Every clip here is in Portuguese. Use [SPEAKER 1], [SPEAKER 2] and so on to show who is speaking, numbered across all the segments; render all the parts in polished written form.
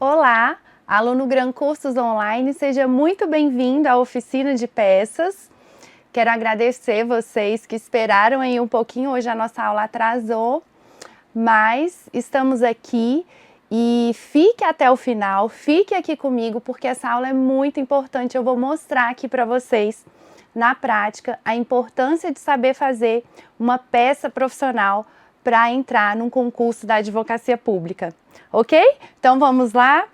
[SPEAKER 1] Olá, aluno Gran Cursos Online, seja muito bem-vindo à oficina de peças. Quero agradecer vocês que esperaram aí um pouquinho, hoje a nossa aula atrasou, mas estamos aqui e fique até o final, fique aqui comigo porque essa aula é muito importante. Eu vou mostrar aqui para vocês, na prática, a importância de saber fazer uma peça profissional para entrar num concurso da advocacia pública, ok? Então vamos lá,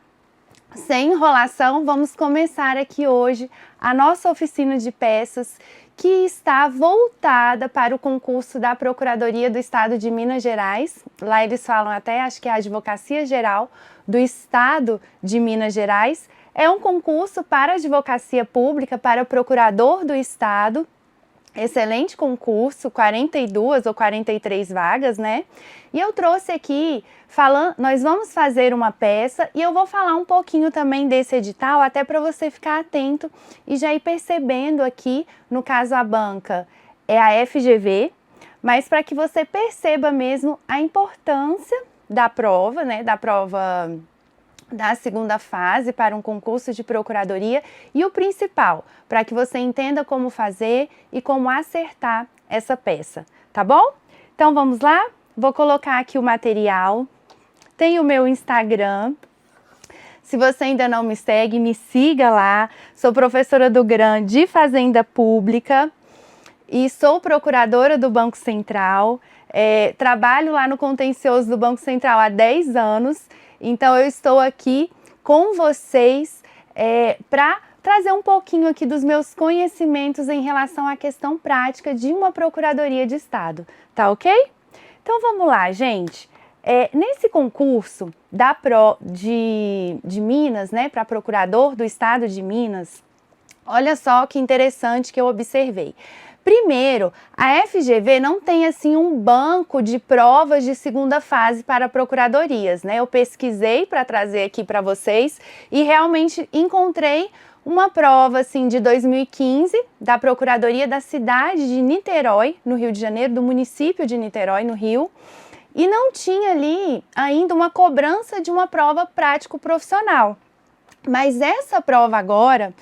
[SPEAKER 1] sem enrolação, vamos começar aqui hoje a nossa oficina de peças que está voltada para o concurso da Procuradoria do Estado de Minas Gerais. Lá eles falam até, acho que é a Advocacia Geral do Estado de Minas Gerais. É um concurso para advocacia pública, para procurador do Estado. Excelente concurso, 42 ou 43 vagas, né? E eu trouxe aqui, nós vamos fazer uma peça e eu vou falar um pouquinho também desse edital, até para você ficar atento e já ir percebendo aqui, no caso a banca é a FGV, mas para que você perceba mesmo a importância da prova, né? Da prova da segunda fase para um concurso de procuradoria e o principal, para que você entenda como fazer e como acertar essa peça, tá bom? Então vamos lá? Vou colocar aqui o material, tem o meu Instagram, se você ainda não me segue, me siga lá, sou professora do GRAN de Fazenda Pública e sou procuradora do Banco Central, trabalho lá no contencioso do Banco Central há 10 anos, então eu estou aqui com vocês para trazer um pouquinho aqui dos meus conhecimentos em relação à questão prática de uma Procuradoria de Estado, tá ok? Então vamos lá, gente. Nesse concurso de Minas, né, para procurador do Estado de Minas, olha só que interessante que eu observei. Primeiro, a FGV não tem assim um banco de provas de segunda fase para procuradorias, né? Eu pesquisei para trazer aqui para vocês e realmente encontrei uma prova assim de 2015 da Procuradoria da cidade de Niterói, no Rio de Janeiro, do município de Niterói, no Rio, e não tinha ali ainda uma cobrança de uma prova prático-profissional. Mas essa prova agora,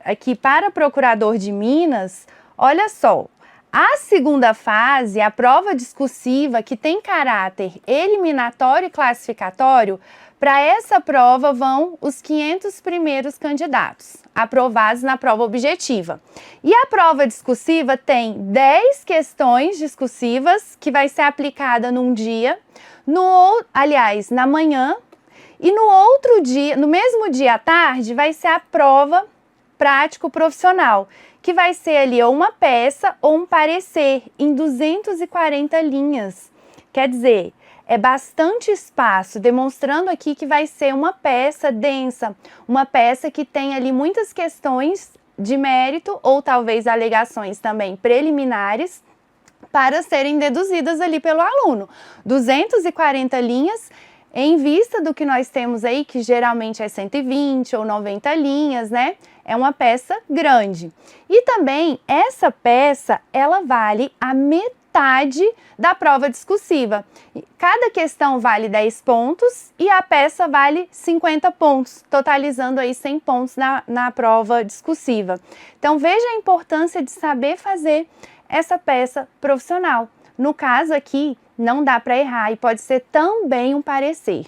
[SPEAKER 1] aqui para procurador de Minas, olha só, a segunda fase, a prova discursiva que tem caráter eliminatório e classificatório, para essa prova vão os 500 primeiros candidatos aprovados na prova objetiva. E a prova discursiva tem 10 questões discursivas que vai ser aplicada num dia, na manhã, e no outro dia, no mesmo dia à tarde, vai ser a prova prático-profissional, que vai ser ali ou uma peça ou um parecer em 240 linhas. Quer dizer, é bastante espaço, demonstrando aqui que vai ser uma peça densa, uma peça que tem ali muitas questões de mérito ou talvez alegações também preliminares para serem deduzidas ali pelo aluno. 240 linhas em vista do que nós temos aí, que geralmente é 120 ou 90 linhas, né? É uma peça grande. E também essa peça, ela vale a metade da prova discursiva. Cada questão vale 10 pontos e a peça vale 50 pontos, totalizando aí 100 pontos na prova discursiva. Então veja a importância de saber fazer essa peça profissional. No caso aqui, não dá para errar e pode ser também um parecer.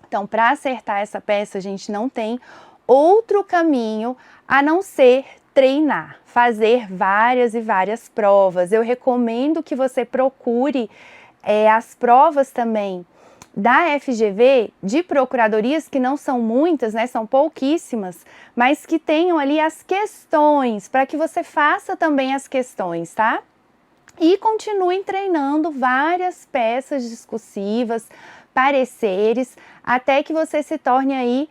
[SPEAKER 1] Então, para acertar essa peça, a gente não tem outro caminho a não ser treinar, fazer várias e várias provas. Eu recomendo que você procure as provas também da FGV, de procuradorias, que não são muitas, né, são pouquíssimas, mas que tenham ali as questões, para que você faça também as questões, tá? E continuem treinando várias peças discursivas, pareceres, até que você se torne aí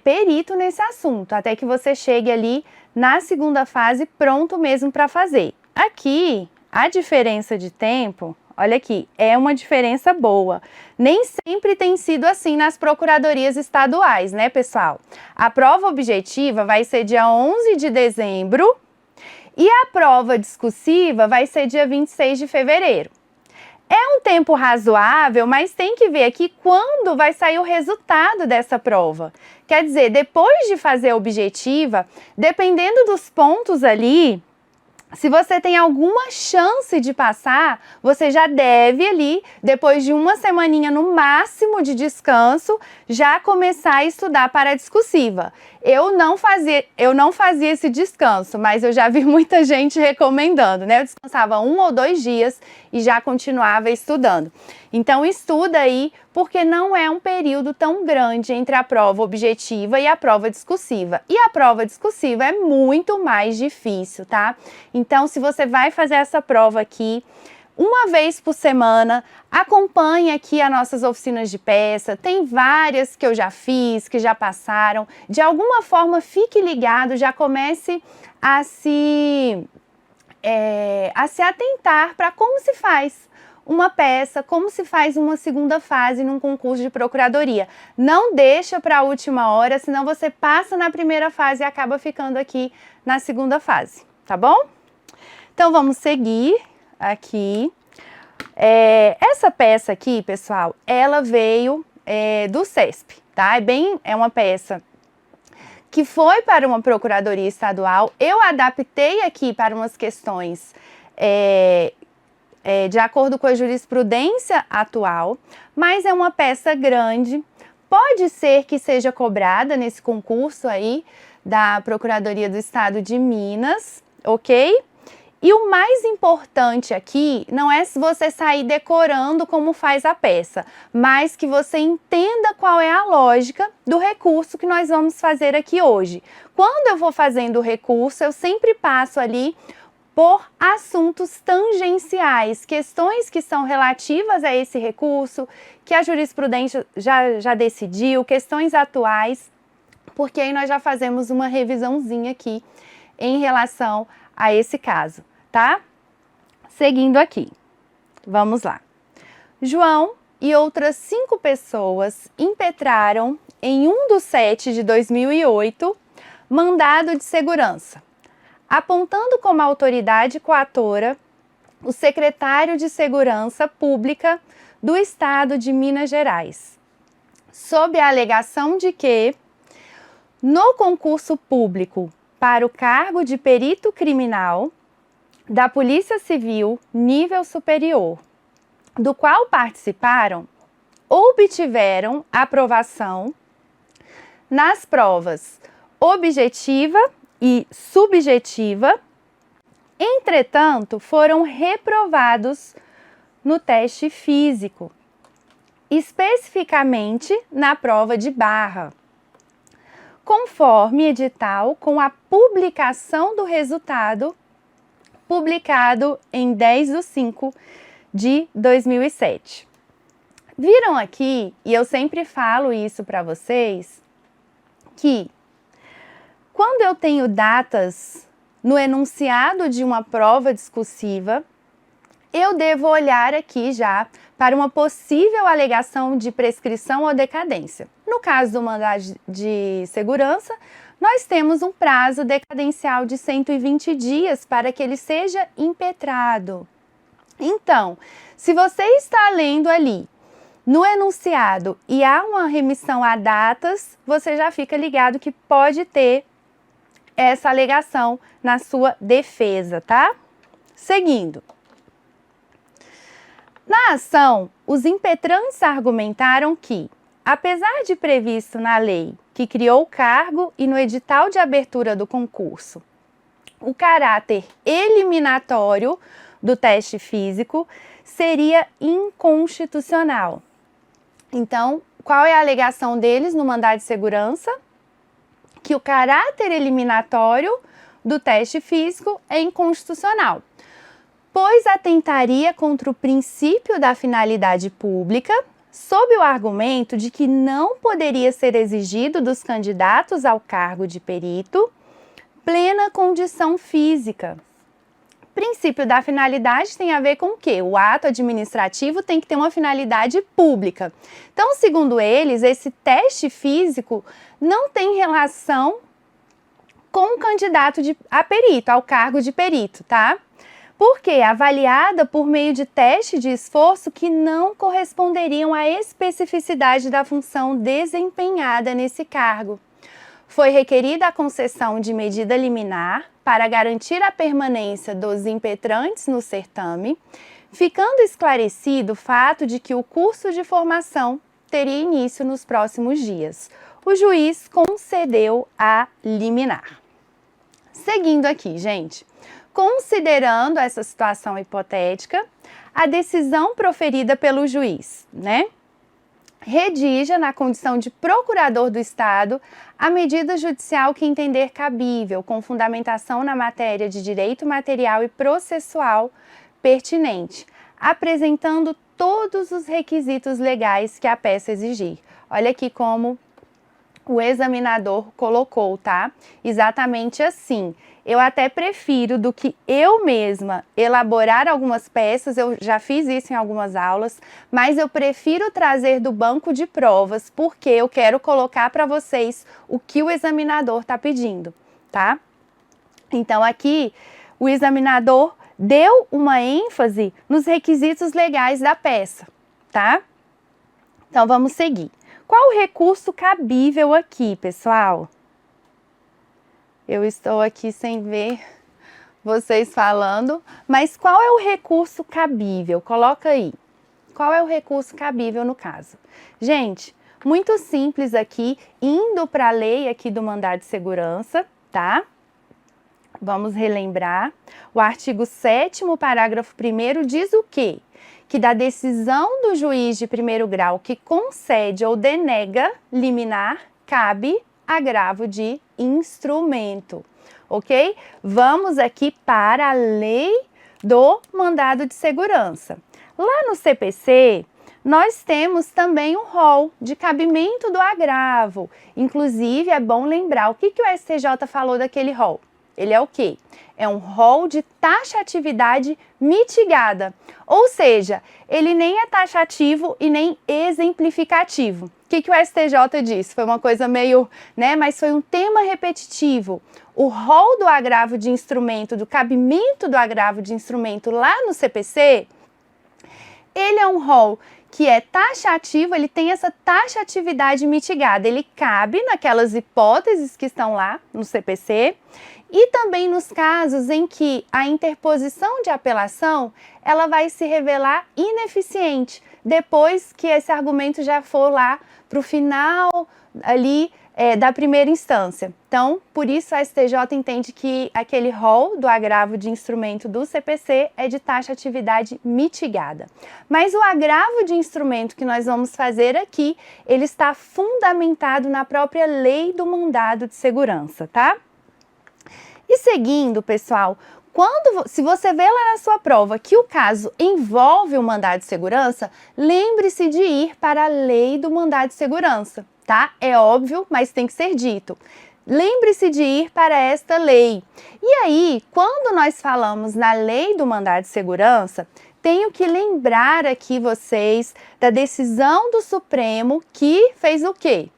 [SPEAKER 1] perito nesse assunto, até que você chegue ali na segunda fase pronto mesmo para fazer. Aqui, a diferença de tempo, olha aqui, é uma diferença boa. Nem sempre tem sido assim nas procuradorias estaduais, né, pessoal? A prova objetiva vai ser dia 11 de dezembro, e a prova discursiva vai ser dia 26 de fevereiro. É um tempo razoável, mas tem que ver aqui quando vai sair o resultado dessa prova. Quer dizer, depois de fazer a objetiva, dependendo dos pontos ali, se você tem alguma chance de passar, você já deve ali, depois de uma semaninha no máximo de descanso, já começar a estudar para a discursiva. Eu não fazia esse descanso, mas eu já vi muita gente recomendando, né? Eu descansava 1 ou 2 dias e já continuava estudando. Então estuda aí, porque não é um período tão grande entre a prova objetiva e a prova discursiva. E a prova discursiva é muito mais difícil, tá? Então, se você vai fazer essa prova aqui, uma vez por semana, acompanhe aqui as nossas oficinas de peça, tem várias que eu já fiz, que já passaram. De alguma forma, fique ligado, já comece a se atentar para como se faz uma peça, como se faz uma segunda fase num concurso de procuradoria. Não deixa para a última hora, senão você passa na primeira fase e acaba ficando aqui na segunda fase, tá bom? Então, vamos seguir aqui. Essa peça aqui, pessoal, ela veio do CESP, tá? É uma peça que foi para uma procuradoria estadual. Eu adaptei aqui para umas questões de acordo com a jurisprudência atual, mas é uma peça grande. Pode ser que seja cobrada nesse concurso aí da Procuradoria do Estado de Minas, ok? E o mais importante aqui não é se você sair decorando como faz a peça, mas que você entenda qual é a lógica do recurso que nós vamos fazer aqui hoje. Quando eu vou fazendo o recurso, eu sempre passo ali por assuntos tangenciais, questões que são relativas a esse recurso, que a jurisprudência já decidiu, questões atuais, porque aí nós já fazemos uma revisãozinha aqui em relação a esse caso, tá? Seguindo aqui, vamos lá. João e outras 5 pessoas impetraram em 1/7 de 2008 mandado de segurança, apontando como autoridade coatora o secretário de Segurança Pública do Estado de Minas Gerais, sob a alegação de que, no concurso público para o cargo de perito criminal da Polícia Civil nível superior, do qual participaram, obtiveram aprovação nas provas objetiva e subjetiva, entretanto, foram reprovados no teste físico, especificamente na prova de barra, conforme edital com a publicação do resultado, publicado em 10/5 de 2007. Viram aqui, e eu sempre falo isso para vocês, que quando eu tenho datas no enunciado de uma prova discursiva, eu devo olhar aqui já para uma possível alegação de prescrição ou decadência. No caso do mandado de segurança, nós temos um prazo decadencial de 120 dias para que ele seja impetrado. Então, se você está lendo ali no enunciado e há uma remissão a datas, você já fica ligado que pode ter essa alegação na sua defesa, tá? Seguindo. Na ação, os impetrantes argumentaram que, apesar de previsto na lei que criou o cargo e no edital de abertura do concurso, o caráter eliminatório do teste físico seria inconstitucional. Então, qual é a alegação deles no mandado de segurança? Que o caráter eliminatório do teste físico é inconstitucional, pois atentaria contra o princípio da finalidade pública, sob o argumento de que não poderia ser exigido dos candidatos ao cargo de perito plena condição física. Princípio da finalidade tem a ver com o quê? O ato administrativo tem que ter uma finalidade pública. Então, segundo eles, esse teste físico não tem relação com o candidato a perito, ao cargo de perito, tá? porque avaliada por meio de teste de esforço que não corresponderiam à especificidade da função desempenhada nesse cargo. Foi requerida a concessão de medida liminar para garantir a permanência dos impetrantes no certame, ficando esclarecido o fato de que o curso de formação teria início nos próximos dias. O juiz concedeu a liminar. Seguindo aqui, gente, considerando essa situação hipotética, a decisão proferida pelo juiz, redija, na condição de procurador do Estado, a medida judicial que entender cabível, com fundamentação na matéria de direito material e processual pertinente, apresentando todos os requisitos legais que a peça exigir. Olha aqui como o examinador colocou, tá? Exatamente assim. Eu até prefiro do que eu mesma elaborar algumas peças, eu já fiz isso em algumas aulas, mas eu prefiro trazer do banco de provas, porque eu quero colocar para vocês o que o examinador está pedindo, tá? Então aqui o examinador deu uma ênfase nos requisitos legais da peça, tá? Então vamos seguir. Qual o recurso cabível aqui, pessoal? Eu estou aqui sem ver vocês falando, mas qual é o recurso cabível? Coloca aí. Qual é o recurso cabível no caso? Gente, muito simples aqui, indo para a lei aqui do mandado de segurança, tá? Vamos relembrar. O artigo 7º, parágrafo 1º, diz o quê? Que da decisão do juiz de primeiro grau que concede ou denega liminar, cabe agravo de instrumento, ok? Vamos aqui para a lei do mandado de segurança. Lá no CPC, nós temos também um rol de cabimento do agravo. Inclusive, é bom lembrar o que o STJ falou daquele rol. Ele é o quê? É um rol de taxatividade mitigada, ou seja, ele nem é taxativo e nem exemplificativo. O que o STJ disse? Foi uma coisa meio, mas foi um tema repetitivo. O rol do agravo de instrumento, do cabimento do agravo de instrumento lá no CPC, ele é um rol que é taxativo, ele tem essa taxatividade mitigada, ele cabe naquelas hipóteses que estão lá no CPC e também nos casos em que a interposição de apelação, ela vai se revelar ineficiente, depois que esse argumento já for lá para o final ali da primeira instância. Então, por isso a STJ entende que aquele rol do agravo de instrumento do CPC é de taxatividade mitigada. Mas o agravo de instrumento que nós vamos fazer aqui, ele está fundamentado na própria lei do mandado de segurança, tá? E seguindo, pessoal, se você vê lá na sua prova que o caso envolve o mandado de segurança, lembre-se de ir para a lei do mandado de segurança, tá? É óbvio, mas tem que ser dito. Lembre-se de ir para esta lei. E aí, quando nós falamos na lei do mandado de segurança, tenho que lembrar aqui vocês da decisão do Supremo que fez o quê?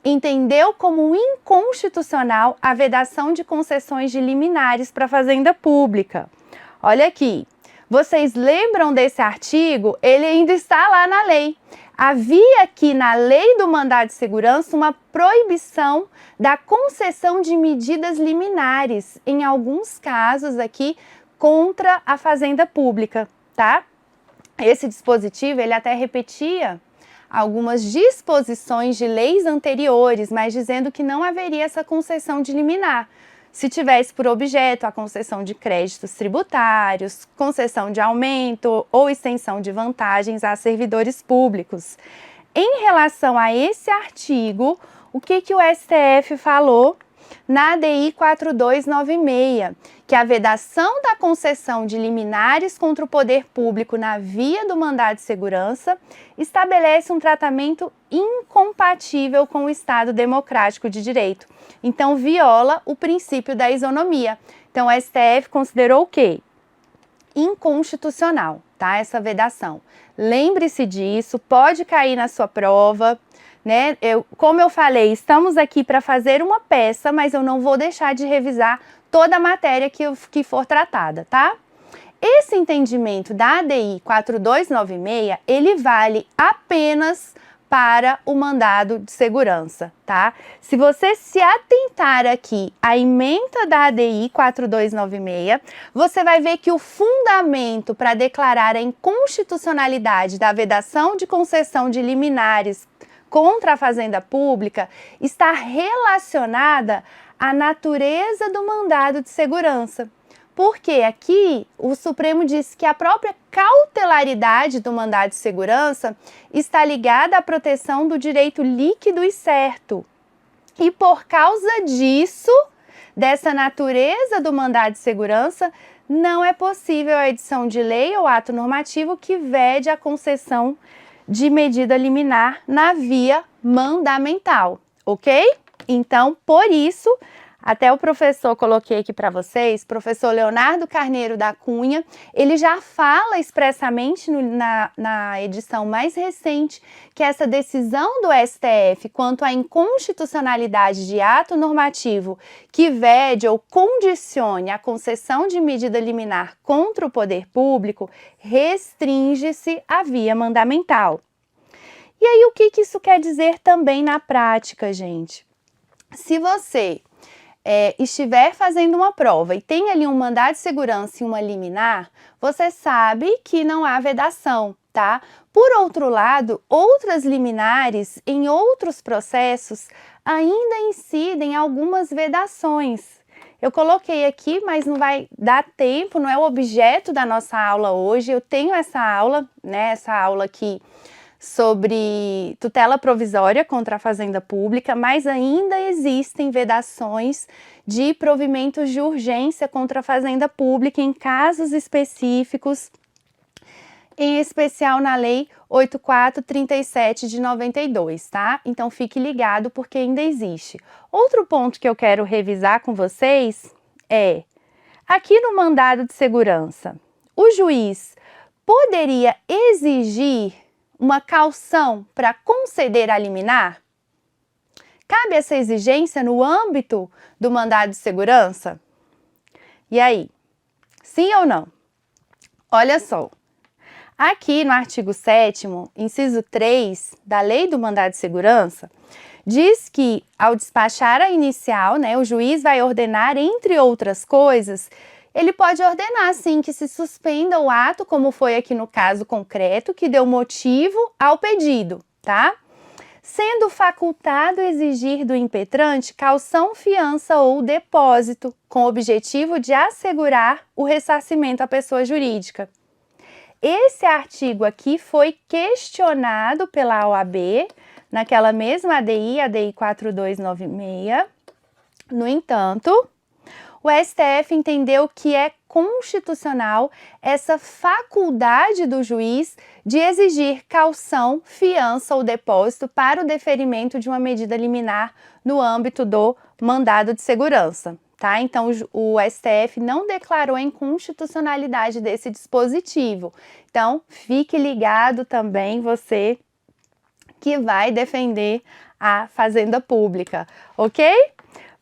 [SPEAKER 1] Entendeu como inconstitucional a vedação de concessões de liminares para a fazenda pública. Olha aqui, vocês lembram desse artigo? Ele ainda está lá na lei. Havia aqui na lei do mandado de segurança uma proibição da concessão de medidas liminares, em alguns casos aqui, contra a fazenda pública, tá? Esse dispositivo, ele até repetia algumas disposições de leis anteriores, mas dizendo que não haveria essa concessão de liminar, se tivesse por objeto a concessão de créditos tributários, concessão de aumento ou extensão de vantagens a servidores públicos. Em relação a esse artigo, o que o STF falou na ADI 4296, que a vedação da concessão de liminares contra o poder público na via do mandado de segurança estabelece um tratamento incompatível com o Estado democrático de direito. Então, viola o princípio da isonomia. Então, o STF considerou o quê? Inconstitucional, tá? Essa vedação. Lembre-se disso, pode cair na sua prova, né? Como eu falei, estamos aqui para fazer uma peça, mas eu não vou deixar de revisar toda a matéria que for tratada, tá? esse entendimento da ADI 4296, ele vale apenas para o mandado de segurança, tá? Se você se atentar aqui à ementa da ADI 4296, você vai ver que o fundamento para declarar a inconstitucionalidade da vedação de concessão de liminares contra a fazenda pública está relacionada à natureza do mandado de segurança. Porque aqui o Supremo disse que a própria cautelaridade do mandado de segurança está ligada à proteção do direito líquido e certo. E por causa disso, dessa natureza do mandado de segurança, não é possível a edição de lei ou ato normativo que vede a concessão de medida liminar na via mandamental, ok? Então, por isso, até o professor coloquei aqui para vocês, professor Leonardo Carneiro da Cunha, ele já fala expressamente na edição mais recente que essa decisão do STF quanto à inconstitucionalidade de ato normativo que vede ou condicione a concessão de medida liminar contra o poder público restringe-se à via mandamental. E aí, o que isso quer dizer também na prática, gente? Se você estiver fazendo uma prova e tem ali um mandado de segurança e uma liminar, você sabe que não há vedação, tá? Por outro lado, outras liminares em outros processos ainda incidem algumas vedações. Eu coloquei aqui, mas não vai dar tempo, não é o objeto da nossa aula hoje. Eu tenho essa aula, né? Essa aula aqui sobre tutela provisória contra a fazenda pública, mas ainda existem vedações de provimentos de urgência contra a fazenda pública em casos específicos, em especial na Lei 8437 de 92, tá? Então fique ligado porque ainda existe. Outro ponto que eu quero revisar com vocês é, aqui no mandado de segurança, o juiz poderia exigir uma caução para conceder a liminar? Cabe essa exigência no âmbito do mandado de segurança? E aí? Sim ou não? Olha só, aqui no artigo 7º, inciso 3 da Lei do Mandado de Segurança, diz que ao despachar a inicial, né, o juiz vai ordenar, entre outras coisas, ele pode ordenar, sim, que se suspenda o ato, como foi aqui no caso concreto, que deu motivo ao pedido, tá? Sendo facultado exigir do impetrante caução, fiança ou depósito, com o objetivo de assegurar o ressarcimento à pessoa jurídica. Esse artigo aqui foi questionado pela OAB, naquela mesma ADI 4296. No entanto, o STF entendeu que é constitucional essa faculdade do juiz de exigir caução, fiança ou depósito para o deferimento de uma medida liminar no âmbito do mandado de segurança, tá? Então, o STF não declarou a inconstitucionalidade desse dispositivo. Então, fique ligado também você que vai defender a fazenda pública, ok?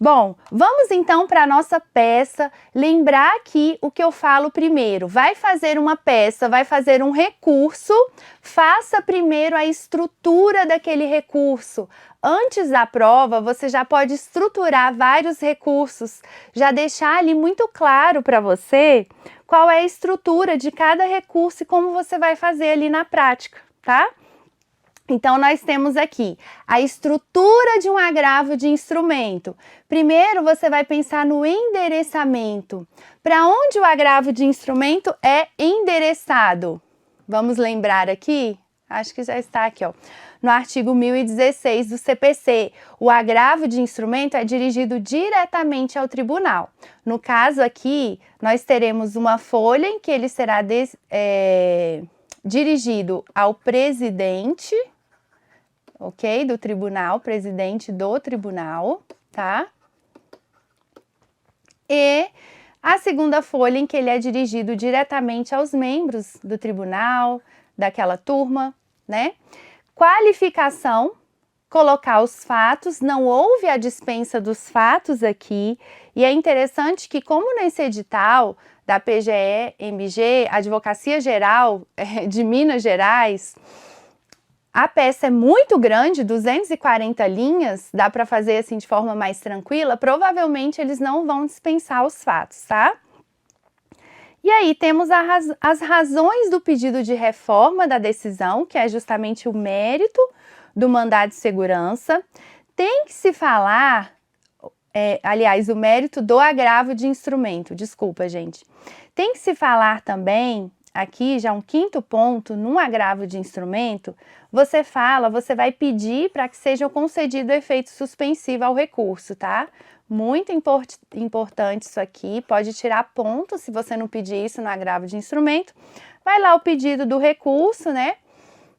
[SPEAKER 1] Bom, vamos então para a nossa peça. Lembrar aqui o que eu falo primeiro. Vai fazer uma peça, vai fazer um recurso, faça primeiro a estrutura daquele recurso. Antes da prova, você já pode estruturar vários recursos, já deixar ali muito claro para você qual é a estrutura de cada recurso e como você vai fazer ali na prática, tá? Então, nós temos aqui a estrutura de um agravo de instrumento. Primeiro, você vai pensar no endereçamento. Para onde o agravo de instrumento é endereçado? Vamos lembrar aqui? Acho que já está aqui, ó. No artigo 1016 do CPC, o agravo de instrumento é dirigido diretamente ao tribunal. No caso aqui, nós teremos uma folha em que ele será dirigido ao presidente, ok? Do tribunal, presidente do tribunal, tá? E a segunda folha em que ele é dirigido diretamente aos membros do tribunal, daquela turma, né? Qualificação, colocar os fatos, não houve a dispensa dos fatos aqui, E é interessante que, como nesse edital da PGE-MG, Advocacia Geral de Minas Gerais, a peça é muito grande, 240 linhas, dá para fazer assim de forma mais tranquila, provavelmente eles não vão dispensar os fatos, tá? E aí temos as razões do pedido de reforma da decisão, que é justamente o mérito do mandado de segurança. Tem que se falar, aliás, o mérito do agravo de instrumento, desculpa, gente. Tem que se falar também, aqui já um quinto ponto, num agravo de instrumento, você vai pedir para que seja concedido efeito suspensivo ao recurso, tá? Muito importante isso aqui, pode tirar ponto se você não pedir isso no agravo de instrumento. Vai lá o pedido do recurso, né?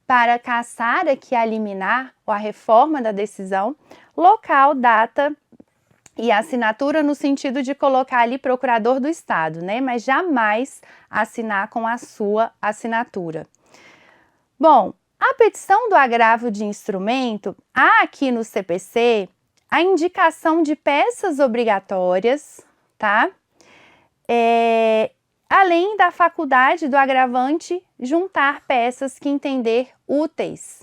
[SPEAKER 1] Para cassar aqui a liminar ou a reforma da decisão, local, data e assinatura no sentido de colocar ali procurador do estado, né? Mas jamais assinar com a sua assinatura. Bom, a petição do agravo de instrumento, há aqui no CPC a indicação de peças obrigatórias, tá? Além da faculdade do agravante juntar peças que entender úteis.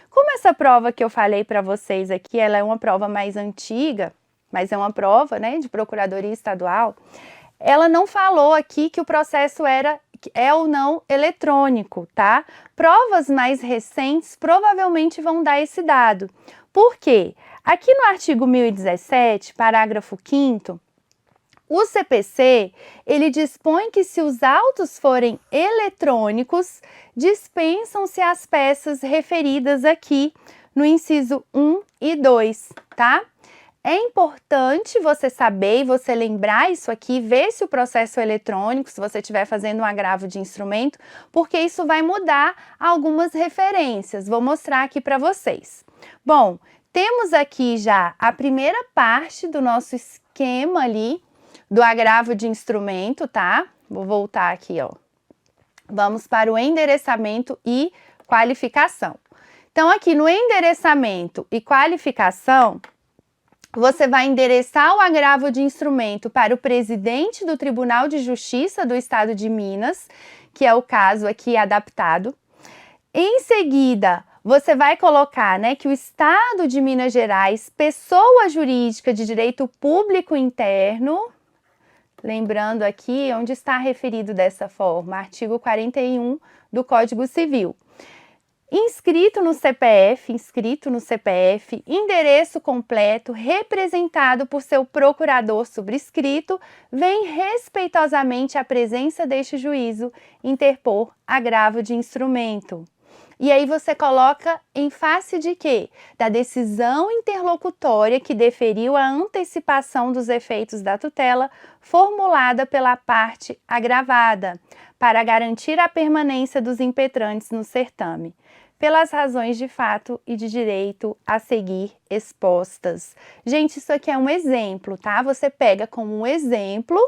[SPEAKER 1] Como essa prova que eu falei para vocês aqui, ela é uma prova mais antiga, mas é uma prova, né, de procuradoria estadual, ela não falou aqui que o processo é ou não eletrônico, tá? Provas mais recentes provavelmente vão dar esse dado. Por quê? Aqui no artigo 1017, parágrafo 5º, o CPC, ele dispõe que se os autos forem eletrônicos, dispensam-se as peças referidas aqui no inciso 1 e 2, tá? É importante você saber e você lembrar isso aqui, ver se o processo é eletrônico, se você estiver fazendo um agravo de instrumento, porque isso vai mudar algumas referências. Vou mostrar aqui para vocês. Bom, temos aqui já a primeira parte do nosso esquema ali, do agravo de instrumento, tá? Vou voltar aqui, ó. Vamos para o endereçamento e qualificação. Então, aqui no endereçamento e qualificação, você vai endereçar o agravo de instrumento para o presidente do Tribunal de Justiça do Estado de Minas, que é o caso aqui adaptado. Em seguida, você vai colocar, né, que o Estado de Minas Gerais, pessoa jurídica de direito público interno, lembrando aqui onde está referido dessa forma, artigo 41 do Código Civil. Inscrito no CPF, endereço completo, representado por seu procurador subscrito, vem respeitosamente à presença deste juízo interpor agravo de instrumento. E aí você coloca em face de quê? Da decisão interlocutória que deferiu a antecipação dos efeitos da tutela formulada pela parte agravada, para garantir a permanência dos impetrantes no certame, pelas razões de fato e de direito a seguir expostas. Gente, isso aqui é um exemplo, tá? Você pega como um exemplo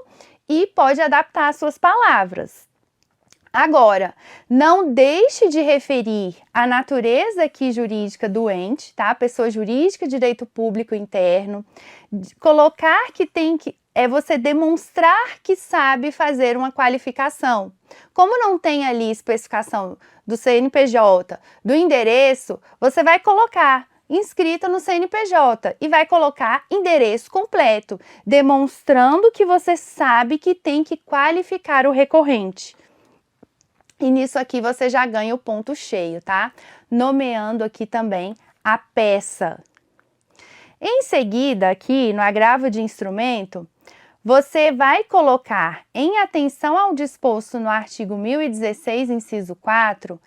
[SPEAKER 1] e pode adaptar as suas palavras. Agora, não deixe de referir a natureza aqui jurídica do ente, tá? Pessoa jurídica, direito público interno, colocar que tem que você demonstrar que sabe fazer uma qualificação. Como não tem ali especificação do CNPJ, do endereço, você vai colocar inscrita no CNPJ e vai colocar endereço completo, demonstrando que você sabe que tem que qualificar o recorrente. E nisso aqui você já ganha o ponto cheio, tá? Nomeando aqui também a peça. Em seguida, aqui no agravo de instrumento, você vai colocar em atenção ao disposto no artigo 1016, inciso 4,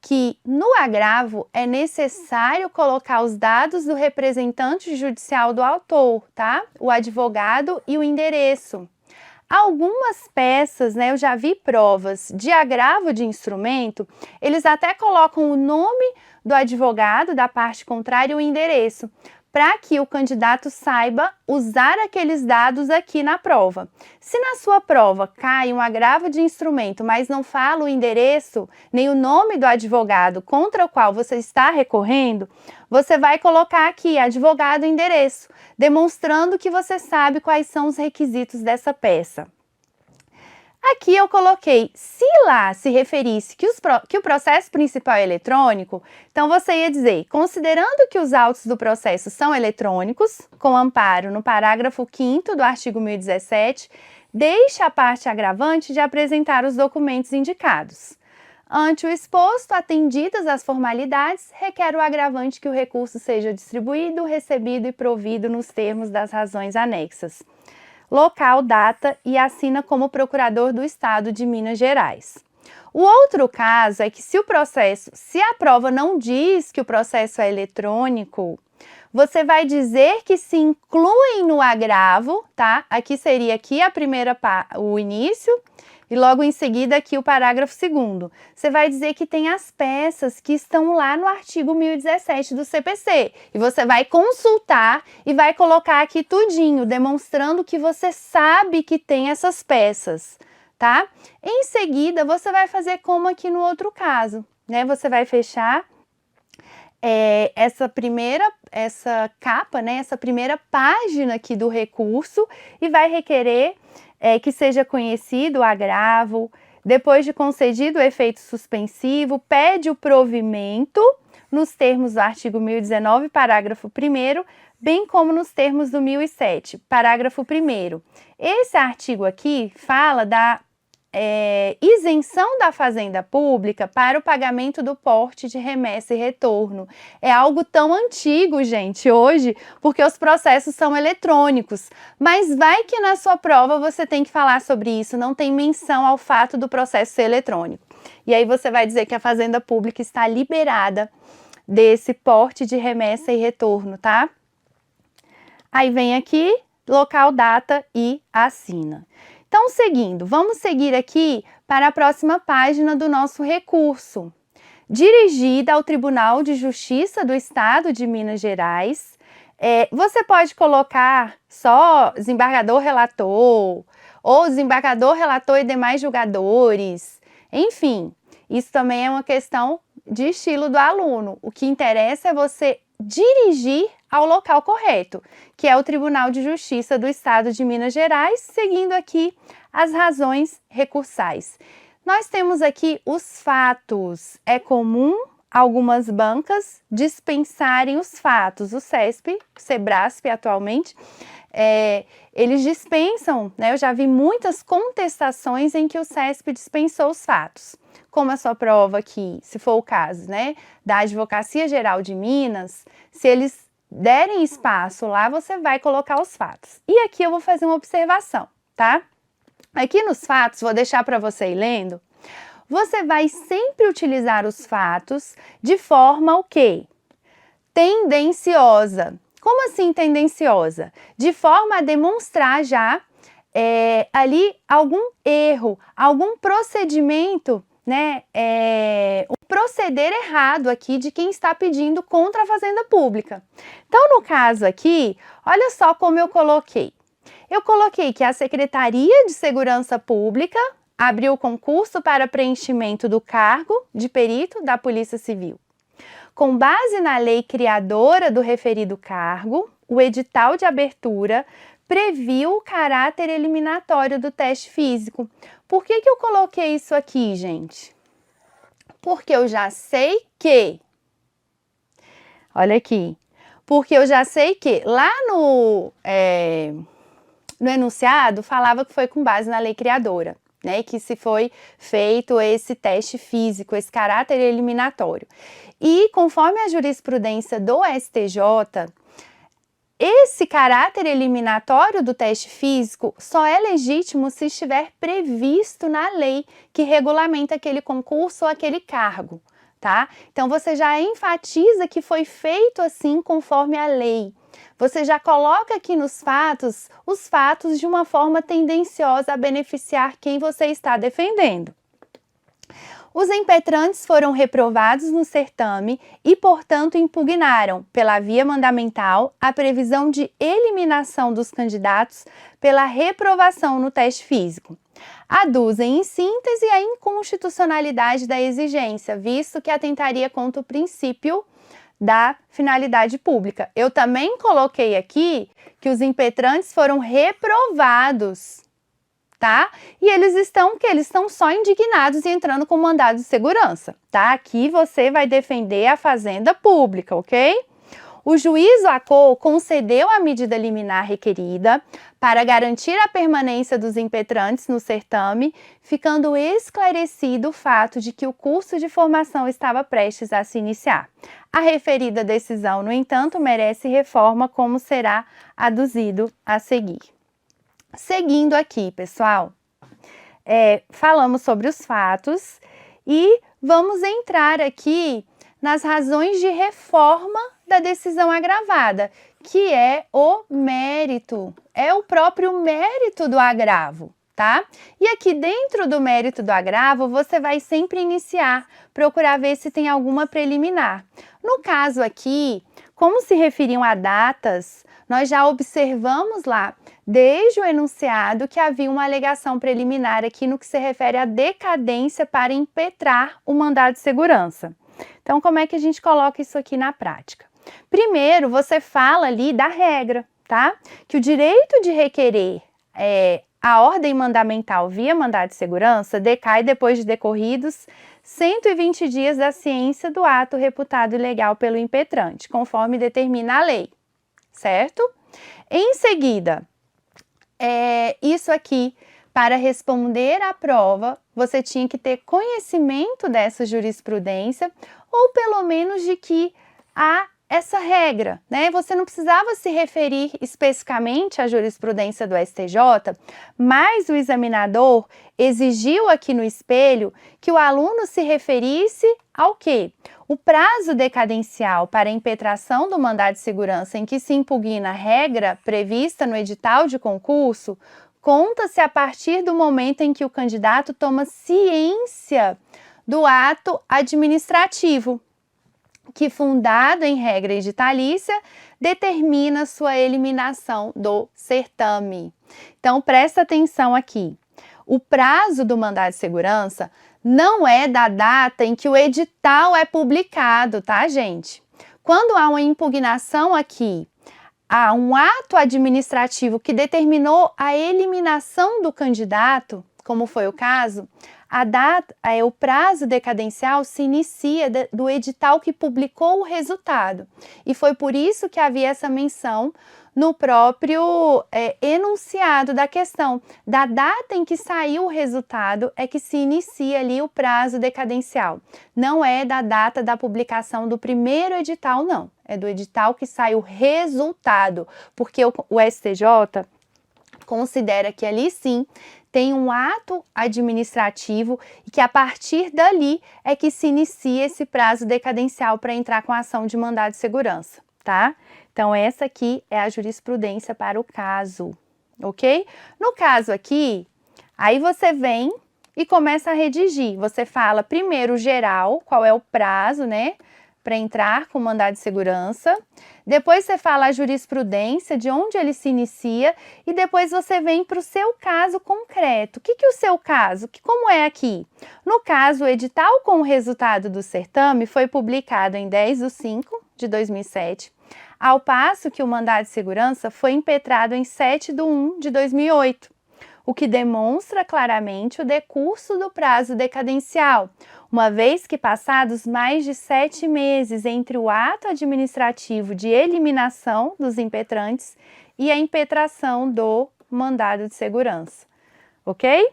[SPEAKER 1] que no agravo é necessário colocar os dados do representante judicial do autor, tá? O advogado e o endereço. Algumas peças, né, eu já vi provas de agravo de instrumento, eles até colocam o nome do advogado da parte contrária e o endereço, para que o candidato saiba usar aqueles dados aqui na prova. Se na sua prova cai um agravo de instrumento, mas não fala o endereço, nem o nome do advogado contra o qual você está recorrendo, você vai colocar aqui advogado endereço, demonstrando que você sabe quais são os requisitos dessa peça. Aqui eu coloquei, se lá se referisse que o processo principal é eletrônico, então você ia dizer, considerando que os autos do processo são eletrônicos, com amparo no parágrafo 5º do artigo 1017, deixe a parte agravante de apresentar os documentos indicados. Ante o exposto, atendidas as formalidades, requer o agravante que o recurso seja distribuído, recebido e provido nos termos das razões anexas. Local, data e assina como procurador do Estado de Minas Gerais. O outro caso é que se a prova não diz que o processo é eletrônico, você vai dizer que se incluem no agravo, tá? Aqui seria o início e logo em seguida aqui o parágrafo 2º. Você vai dizer que tem as peças que estão lá no artigo 1017 do CPC. E você vai consultar e vai colocar aqui tudinho, demonstrando que você sabe que tem essas peças, tá? Em seguida, você vai fazer como aqui no outro caso, né? Você vai fechar essa capa, né? Essa primeira página aqui do recurso e vai requerer que seja conhecido o agravo, depois de concedido o efeito suspensivo, pede o provimento nos termos do artigo 1019, parágrafo 1º, bem como nos termos do 1007, parágrafo 1º. Esse artigo aqui fala da isenção da fazenda pública para o pagamento do porte de remessa e retorno. É algo tão antigo, gente, hoje, porque os processos são eletrônicos. Mas vai que na sua prova você tem que falar sobre isso, não tem menção ao fato do processo ser eletrônico. E aí você vai dizer que a fazenda pública está liberada desse porte de remessa e retorno, tá? Aí vem aqui, local, data e assina. Então, vamos seguir aqui para a próxima página do nosso recurso. Dirigida ao Tribunal de Justiça do Estado de Minas Gerais, você pode colocar só desembargador relator, ou desembargador relator e demais julgadores, enfim, isso também é uma questão de estilo do aluno. O que interessa é você dirigir ao local correto, que é o Tribunal de Justiça do Estado de Minas Gerais, seguindo aqui as razões recursais. Nós temos aqui os fatos. É comum algumas bancas dispensarem os fatos. O CESP, o SEBRASP atualmente, eles dispensam, né? Eu já vi muitas contestações em que o CESP dispensou os fatos. Como a sua prova aqui, se for o caso, né, da Advocacia Geral de Minas, se eles derem espaço lá, você vai colocar os fatos. E aqui eu vou fazer uma observação, tá? Aqui nos fatos, vou deixar para você ir lendo, você vai sempre utilizar os fatos de forma o quê? Tendenciosa. Como assim tendenciosa? De forma a demonstrar já ali algum erro, algum procedimento, né, um proceder errado aqui de quem está pedindo contra a fazenda pública. Então, no caso aqui, olha só como eu coloquei. Eu coloquei que a Secretaria de Segurança Pública abriu concurso para preenchimento do cargo de perito da Polícia Civil. Com base na lei criadora do referido cargo, o edital de abertura previu o caráter eliminatório do teste físico. Por que eu coloquei isso aqui, gente? Porque eu já sei que... Olha aqui. Porque eu já sei que lá no enunciado falava que foi com base na lei criadora, né? Que se foi feito esse teste físico, esse caráter eliminatório. E conforme a jurisprudência do STJ, esse caráter eliminatório do teste físico só é legítimo se estiver previsto na lei que regulamenta aquele concurso ou aquele cargo, tá? Então, você já enfatiza que foi feito assim conforme a lei. Você já coloca aqui nos fatos, os fatos de uma forma tendenciosa a beneficiar quem você está defendendo. Os impetrantes foram reprovados no certame e, portanto, impugnaram, pela via mandamental, a previsão de eliminação dos candidatos pela reprovação no teste físico. Aduzem, em síntese, a inconstitucionalidade da exigência, visto que atentaria contra o princípio da finalidade pública. Eu também coloquei aqui que os impetrantes foram reprovados, tá? E eles estão só indignados e entrando com mandado de segurança, tá? Aqui você vai defender a fazenda pública, ok? O juízo ACO concedeu a medida liminar requerida para garantir a permanência dos impetrantes no certame, ficando esclarecido o fato de que o curso de formação estava prestes a se iniciar. A referida decisão, no entanto, merece reforma, como será aduzido a seguir. Seguindo aqui, pessoal, falamos sobre os fatos e vamos entrar aqui nas razões de reforma da decisão agravada, que é o mérito, é o próprio mérito do agravo, tá? E aqui dentro do mérito do agravo, você vai sempre procurar ver se tem alguma preliminar. No caso aqui, como se referiam a datas, nós já observamos lá, desde o enunciado, que havia uma alegação preliminar aqui no que se refere à decadência para impetrar o mandado de segurança. Então, como é que a gente coloca isso aqui na prática? Primeiro, você fala ali da regra, tá? Que o direito de requerer a ordem mandamental via mandado de segurança decai depois de decorridos 120 dias da ciência do ato reputado ilegal pelo impetrante, conforme determina a lei, certo? Em seguida, isso aqui, para responder à prova, você tinha que ter conhecimento dessa jurisprudência ou pelo menos de que há essa regra, né? Você não precisava se referir especificamente à jurisprudência do STJ, mas o examinador exigiu aqui no espelho que o aluno se referisse ao quê? O prazo decadencial para a impetração do mandado de segurança em que se impugna a regra prevista no edital de concurso conta-se a partir do momento em que o candidato toma ciência do ato administrativo, que, fundado em regra editalícia, determina sua eliminação do certame. Então, presta atenção aqui. O prazo do mandado de segurança não é da data em que o edital é publicado, tá, gente? Quando há uma impugnação aqui, há um ato administrativo que determinou a eliminação do candidato, como foi o caso, o prazo decadencial se inicia do edital que publicou o resultado. E foi por isso que havia essa menção no próprio enunciado da questão. Da data em que saiu o resultado é que se inicia ali o prazo decadencial. Não é da data da publicação do primeiro edital, não. É do edital que sai o resultado, porque o STJ considera que ali sim tem um ato administrativo e que a partir dali é que se inicia esse prazo decadencial para entrar com a ação de mandado de segurança, tá? Então, essa aqui é a jurisprudência para o caso, ok? No caso aqui, aí você vem e começa a redigir. Você fala primeiro geral, qual é o prazo, né? Para entrar com mandado de segurança, depois você fala a jurisprudência, de onde ele se inicia, e depois você vem para o seu caso concreto. O que é o seu caso? Como é aqui? No caso, o edital com o resultado do certame foi publicado em 10/5/2007, ao passo que o mandado de segurança foi impetrado em 7/1/2008, o que demonstra claramente o decurso do prazo decadencial, uma vez que passados mais de 7 meses entre o ato administrativo de eliminação dos impetrantes e a impetração do mandado de segurança, ok?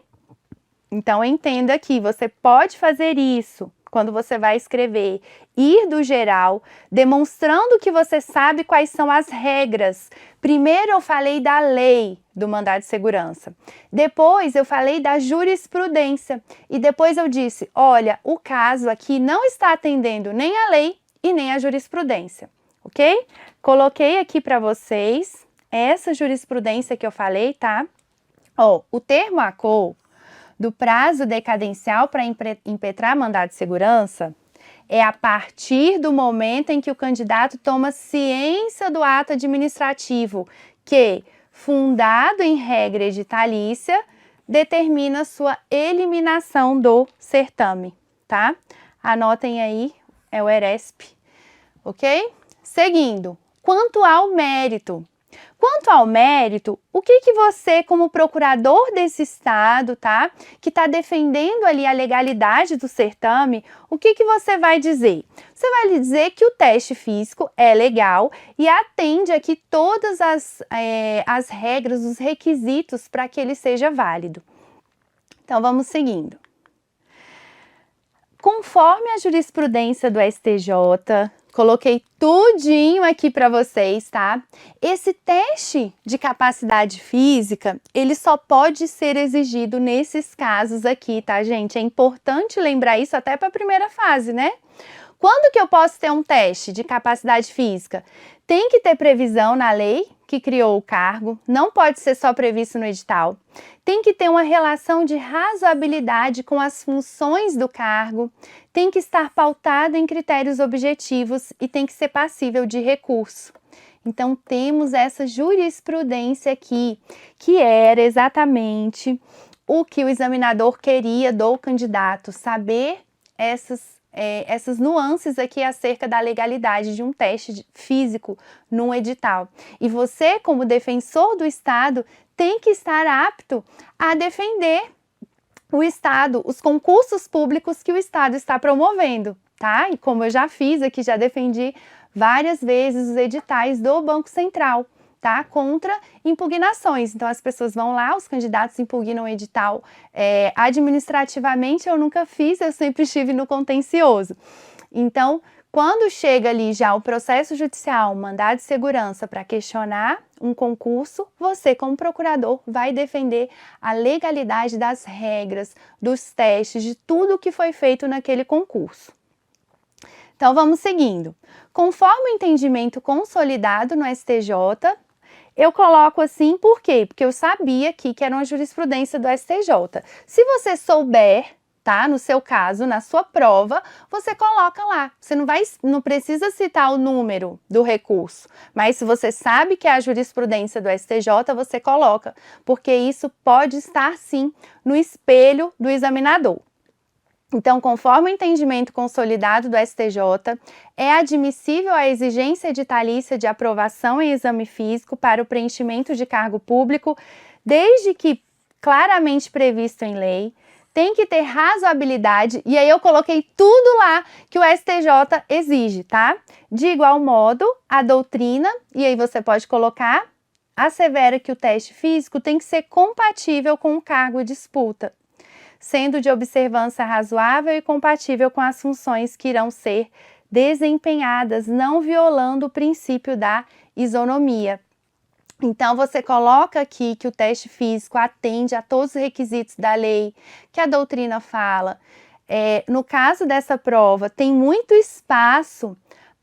[SPEAKER 1] Então, entenda que você pode fazer isso quando você vai escrever, ir do geral, demonstrando que você sabe quais são as regras. Primeiro eu falei da lei do mandado de segurança, depois eu falei da jurisprudência e depois eu disse, olha, o caso aqui não está atendendo nem a lei e nem a jurisprudência, ok? Coloquei aqui para vocês essa jurisprudência que eu falei, tá? Ó, o termo ACO do prazo decadencial para impetrar mandado de segurança é a partir do momento em que o candidato toma ciência do ato administrativo que, fundado em regra editalícia, determina sua eliminação do certame, tá? Anotem aí, é o ERESP, ok? Seguindo, quanto ao mérito. Quanto ao mérito, o que você, como procurador desse estado, tá, que está defendendo ali a legalidade do certame, o que você vai dizer? Você vai dizer que o teste físico é legal e atende aqui todas as regras, os requisitos para que ele seja válido. Então, vamos seguindo. Conforme a jurisprudência do STJ, coloquei tudinho aqui para vocês, tá? Esse teste de capacidade física, ele só pode ser exigido nesses casos aqui, tá, gente? É importante lembrar isso até para a primeira fase, né? Quando que eu posso ter um teste de capacidade física? Tem que ter previsão na lei que criou o cargo, não pode ser só previsto no edital. Tem que ter uma relação de razoabilidade com as funções do cargo, tem que estar pautado em critérios objetivos e tem que ser passível de recurso. Então, temos essa jurisprudência aqui, que era exatamente o que o examinador queria do candidato, saber essas nuances aqui acerca da legalidade de um teste físico num edital. E você, como defensor do Estado, tem que estar apto a defender o Estado, os concursos públicos que o Estado está promovendo, tá? E como eu já fiz aqui, já defendi várias vezes os editais do Banco Central, tá? Contra impugnações. Então, as pessoas vão lá, os candidatos impugnam o edital. Administrativamente, eu nunca fiz, eu sempre estive no contencioso. Então, quando chega ali já o processo judicial, mandado de segurança para questionar um concurso, você, como procurador, vai defender a legalidade das regras, dos testes, de tudo o que foi feito naquele concurso. Então, vamos seguindo. Conforme o entendimento consolidado no STJ, eu coloco assim, por quê? Porque eu sabia aqui que era uma jurisprudência do STJ. Se você souber, tá? No seu caso, na sua prova, você coloca lá. Você não precisa citar o número do recurso, mas se você sabe que é a jurisprudência do STJ, você coloca, porque isso pode estar sim no espelho do examinador. Então, conforme o entendimento consolidado do STJ, é admissível a exigência editalícia de aprovação em exame físico para o preenchimento de cargo público, desde que claramente previsto em lei, tem que ter razoabilidade, e aí eu coloquei tudo lá que o STJ exige, tá? De igual modo, a doutrina, e aí você pode colocar, assevera que o teste físico tem que ser compatível com o cargo e disputa, sendo de observância razoável e compatível com as funções que irão ser desempenhadas, não violando o princípio da isonomia. Então, você coloca aqui que o teste físico atende a todos os requisitos da lei, que a doutrina fala. No caso dessa prova, tem muito espaço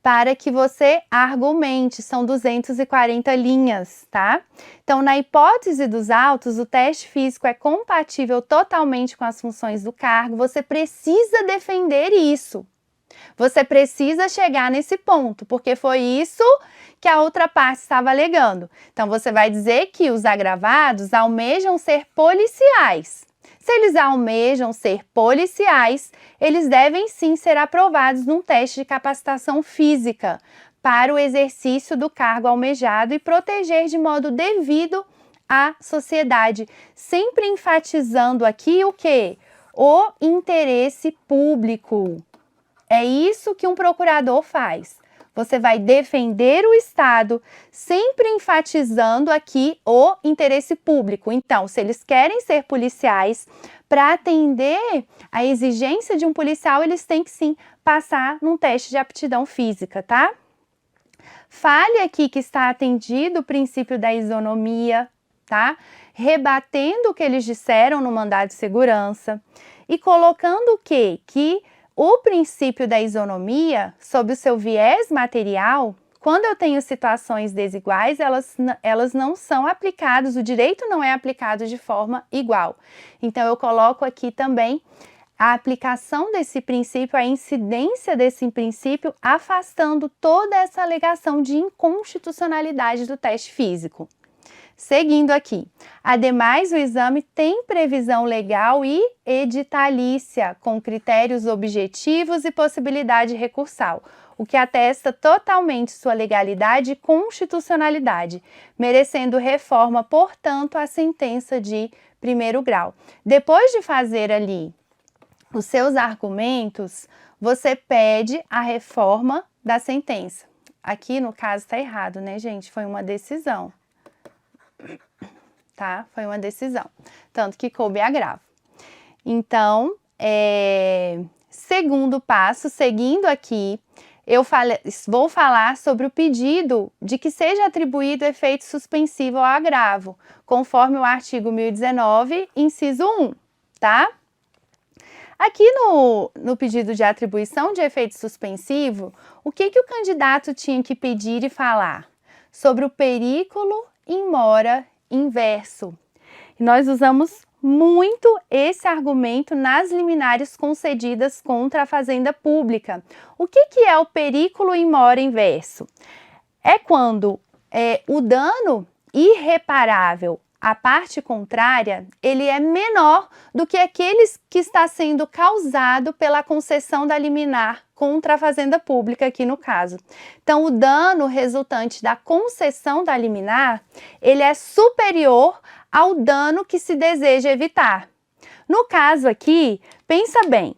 [SPEAKER 1] para que você argumente, são 240 linhas, tá? Então, na hipótese dos autos, o teste físico é compatível totalmente com as funções do cargo, você precisa defender isso. Você precisa chegar nesse ponto, porque foi isso que a outra parte estava alegando. Então, você vai dizer que os agravados almejam ser policiais. Se eles almejam ser policiais, eles devem sim ser aprovados num teste de capacitação física para o exercício do cargo almejado e proteger de modo devido a sociedade, sempre enfatizando aqui o quê? O interesse público. É isso que um procurador faz. Você vai defender o Estado, sempre enfatizando aqui o interesse público. Então, se eles querem ser policiais, para atender a exigência de um policial, eles têm que sim passar num teste de aptidão física, tá? Fale aqui que está atendido o princípio da isonomia, tá? Rebatendo o que eles disseram no mandado de segurança e colocando o quê? Que o princípio da isonomia, sob o seu viés material, quando eu tenho situações desiguais, elas não são aplicadas, o direito não é aplicado de forma igual. Então, eu coloco aqui também a aplicação desse princípio, a incidência desse princípio, afastando toda essa alegação de inconstitucionalidade do teste físico. Seguindo aqui, ademais, o exame tem previsão legal e editalícia, com critérios objetivos e possibilidade recursal, o que atesta totalmente sua legalidade e constitucionalidade, merecendo reforma, portanto, a sentença de primeiro grau. Depois de fazer ali os seus argumentos, você pede a reforma da sentença. Aqui, no caso, está errado, né, gente? Foi uma decisão. Tá? Foi uma decisão. Tanto que coube agravo. Então, segundo passo, seguindo aqui, vou falar sobre o pedido de que seja atribuído efeito suspensivo ao agravo, conforme o artigo 1019, inciso 1, tá? Aqui no pedido de atribuição de efeito suspensivo, o que o candidato tinha que pedir e falar? Sobre o periculo in mora inverso. Nós usamos muito esse argumento nas liminares concedidas contra a fazenda pública. O que é o periculo in mora inverso? É quando o dano irreparável à parte contrária, ele é menor do que aqueles que está sendo causado pela concessão da liminar contra a fazenda pública, aqui no caso. Então, o dano resultante da concessão da liminar, ele é superior ao dano que se deseja evitar. No caso aqui, pensa bem,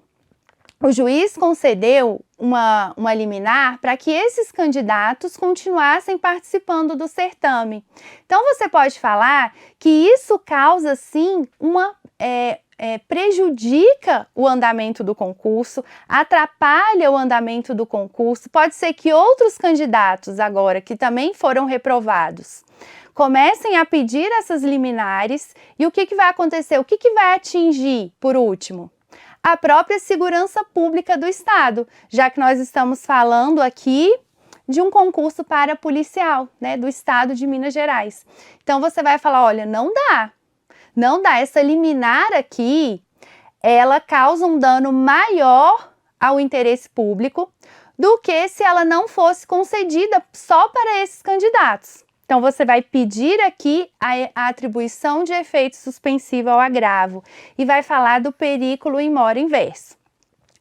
[SPEAKER 1] o juiz concedeu uma liminar para que esses candidatos continuassem participando do certame. Então, você pode falar que isso causa, sim, prejudica o andamento do concurso, atrapalha o andamento do concurso. Pode ser que outros candidatos agora, que também foram reprovados, comecem a pedir essas liminares e o que vai acontecer? O que vai atingir, por último? A própria segurança pública do Estado, já que nós estamos falando aqui de um concurso para policial, né, do Estado de Minas Gerais. Então, você vai falar, olha, não dá, essa liminar aqui, ela causa um dano maior ao interesse público do que se ela não fosse concedida só para esses candidatos. Então, você vai pedir aqui a atribuição de efeito suspensivo ao agravo e vai falar do periculo in mora inverso.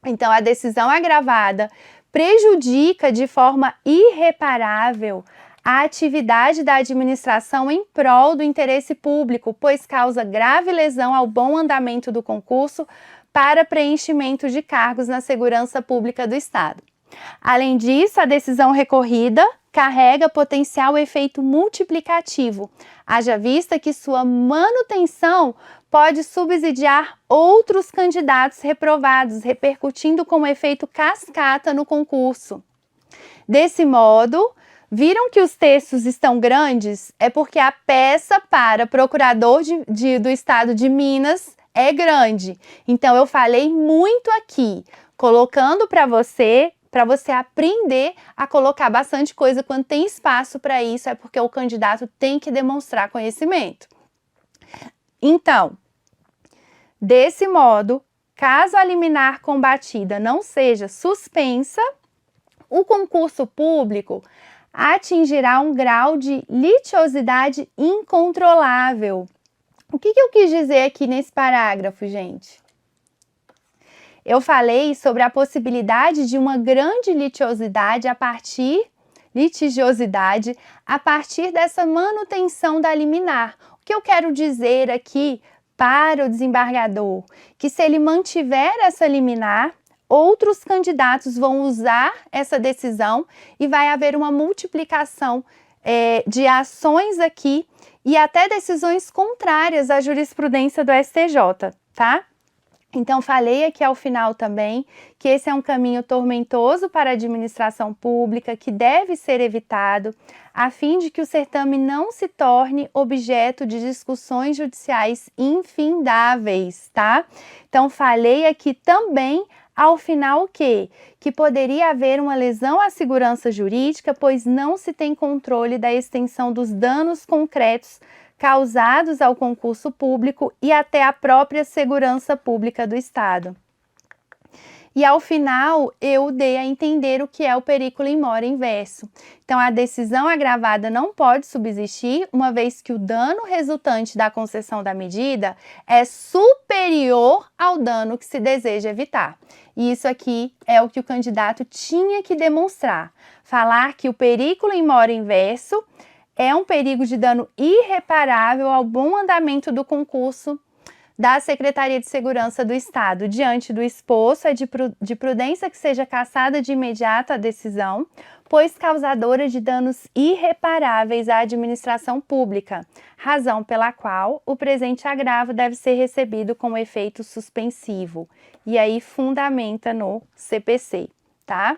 [SPEAKER 1] Então, a decisão agravada prejudica de forma irreparável a atividade da administração em prol do interesse público, pois causa grave lesão ao bom andamento do concurso para preenchimento de cargos na segurança pública do Estado. Além disso, a decisão recorrida carrega potencial efeito multiplicativo, haja vista que sua manutenção pode subsidiar outros candidatos reprovados, repercutindo como efeito cascata no concurso. Desse modo, viram que os textos estão grandes? É porque a peça para procurador do Estado de Minas é grande. Então, eu falei muito aqui, colocando para você aprender a colocar bastante coisa. Quando tem espaço para isso, é porque o candidato tem que demonstrar conhecimento. Então, desse modo, caso a liminar combatida não seja suspensa, o concurso público atingirá um grau de litiosidade incontrolável. O que eu quis dizer aqui nesse parágrafo, gente? Eu falei sobre a possibilidade de uma grande litigiosidade a partir dessa manutenção da liminar. O que eu quero dizer aqui para o desembargador? Que se ele mantiver essa liminar, outros candidatos vão usar essa decisão e vai haver uma multiplicação de ações aqui e até decisões contrárias à jurisprudência do STJ, tá? Então, falei aqui ao final também que esse é um caminho tormentoso para a administração pública que deve ser evitado, a fim de que o certame não se torne objeto de discussões judiciais infindáveis, tá? Então, falei aqui também Ao final, o quê? Que poderia haver uma lesão à segurança jurídica, pois não se tem controle da extensão dos danos concretos causados ao concurso público e até à própria segurança pública do Estado. E ao final, eu dei a entender o que é o periculo in mora inverso. Então, a decisão agravada não pode subsistir, uma vez que o dano resultante da concessão da medida é superior ao dano que se deseja evitar. E isso aqui é o que o candidato tinha que demonstrar. Falar que o periculo in mora inverso é um perigo de dano irreparável ao bom andamento do concurso da Secretaria de Segurança do Estado. Diante do exposto, é de prudência que seja cassada de imediato a decisão, pois causadora de danos irreparáveis à administração pública, razão pela qual o presente agravo deve ser recebido com efeito suspensivo. E aí fundamenta no CPC, tá?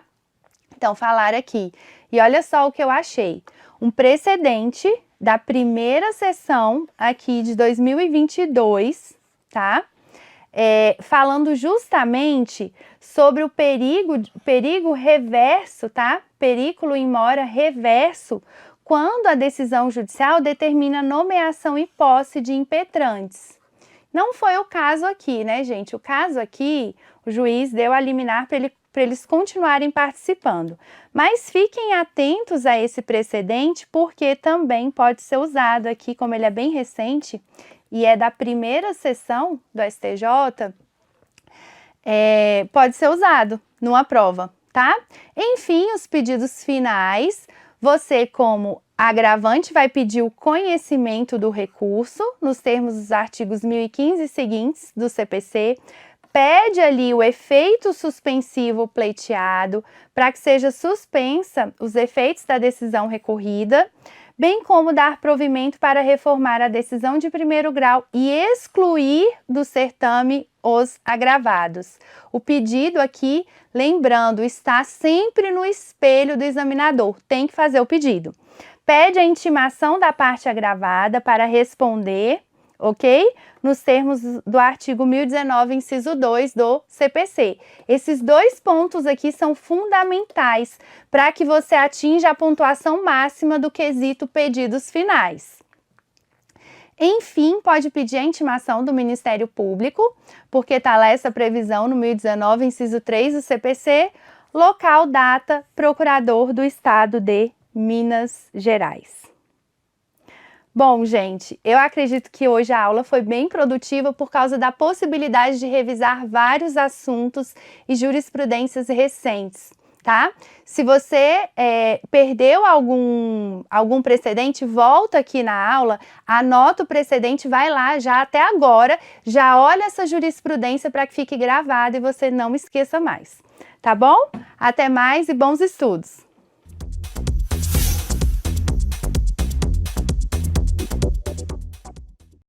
[SPEAKER 1] Então, falar aqui. E olha só o que eu achei. Um precedente da primeira sessão aqui de 2022, tá? Falando justamente sobre o perigo reverso, tá? Periculo in mora reverso, quando a decisão judicial determina nomeação e posse de impetrantes. Não foi o caso aqui, né, gente? O caso aqui, o juiz deu a liminar para eles continuarem participando. Mas fiquem atentos a esse precedente, porque também pode ser usado aqui, como ele é bem recente, e é da primeira sessão do STJ, pode ser usado numa prova, tá? Enfim, os pedidos finais, você como agravante vai pedir o conhecimento do recurso, nos termos dos artigos 1015 e seguintes do CPC, pede ali o efeito suspensivo pleiteado para que seja suspensa os efeitos da decisão recorrida, bem como dar provimento para reformar a decisão de primeiro grau e excluir do certame os agravados. O pedido aqui, lembrando, está sempre no espelho do examinador, tem que fazer o pedido. Pede a intimação da parte agravada para responder, ok? Nos termos do artigo 1019, inciso 2 do CPC. Esses dois pontos aqui são fundamentais para que você atinja a pontuação máxima do quesito pedidos finais. Enfim, pode pedir a intimação do Ministério Público, porque está lá essa previsão no 1019, inciso 3 do CPC, local, data, Procurador do Estado de Minas Gerais. Bom, gente, eu acredito que hoje a aula foi bem produtiva por causa da possibilidade de revisar vários assuntos e jurisprudências recentes, tá? Se você perdeu algum precedente, volta aqui na aula, anota o precedente, vai lá já até agora, já olha essa jurisprudência para que fique gravada e você não esqueça mais, tá bom? Até mais e bons estudos!